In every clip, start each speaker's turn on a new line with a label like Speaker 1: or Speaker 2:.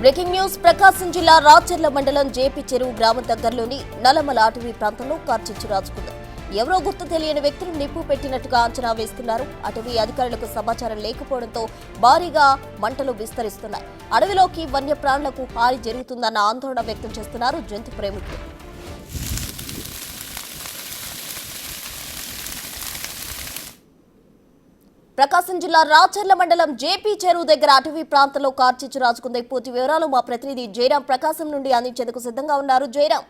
Speaker 1: Breaking news ప్రకాశం జిల్లా రాచర్ల మండలం JP చెరువు గ్రామం దగ్గరలోని నల్లమల అటవీ ప్రాంతంలో కార్చిచ్చు రాజుకుంది. ఎవరో గుర్తు తెలియని వ్యక్తులు నిప్పు పెట్టినట్టుగా అంచనా వేస్తున్నారు. అటవీ అధికారులకు సమాచారం లేకపోవడంతో భారీగా మంటలు విస్తరిస్తున్నాయి. అడవిలోకి వన్యప్రాణులకు హాని జరుగుతుందన్న ఆందోళన వ్యక్తం చేస్తున్నారు జంతు ప్రేమికులు. ప్రకాశం జిల్లా రాచర్ల మండలం జేపీ చెరువు దగ్గర అటవీ ప్రాంతంలో కార్చిచ్చు రాజుకుంది. పూర్తి వివరాలు మా ప్రతినిధి జయరాం ప్రకాశం నుండి అందించేందుకు సిద్ధంగా ఉన్నారు. జయరాం.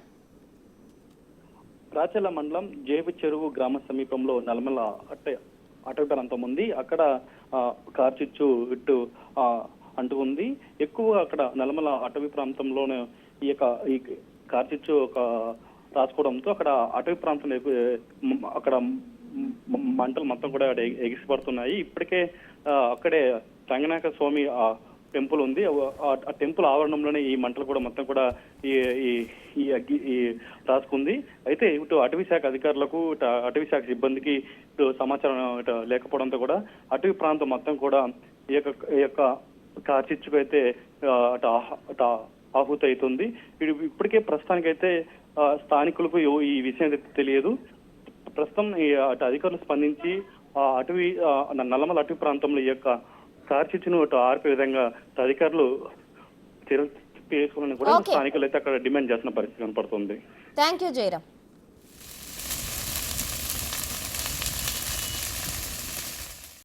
Speaker 2: రాచర్ల మండలం జేపీ చెరువు గ్రామ సమీపంలో నల్లమల అటవీ ప్రాంతం ఉంది. అక్కడ కార్చిచ్చు ఇటు అంటుకుంది. ఎక్కువగా అక్కడ నల్లమల అటవీ ప్రాంతంలోనే ఈ కార్చిచ్చు రాసుకోవడంతో అక్కడ అటవీ ప్రాంతంలో అక్కడ మంటలు మొత్తం కూడా ఎగిసిపడుతున్నాయి. ఇప్పటికే అక్కడే రంగనాయక స్వామి టెంపుల్ ఉంది. ఆ టెంపుల్ ఆవరణంలోనే ఈ మంటలు కూడా మొత్తం కూడా ఈ రాసుకుంది. అయితే ఇటు అటవీ శాఖ అధికారులకు అటవీ శాఖ సిబ్బందికి ఇటు సమాచారం లేకపోవడంతో కూడా అటవీ ప్రాంతం మొత్తం కూడా ఈ యొక్క కార్చిచ్చుకు అయితే ఆహుతి అవుతుంది. ఇప్పటికే ప్రస్తుతానికైతే స్థానికులకు ఈ విషయం తెలియదు. ప్రస్తుతం అటు అధికారులు స్పందించి అటవీ నల్లమల అటవీ ప్రాంతంలో ఈ యొక్క కార్చిచ్చును ఆర్పే విధంగా అధికారులు చర్యలు తీసుకోవాలని కూడా స్థానికులు అయితే అక్కడ డిమాండ్ చేస్తున్న పరిస్థితి కనపడుతుంది.
Speaker 1: థాంక్యూ జయరాం.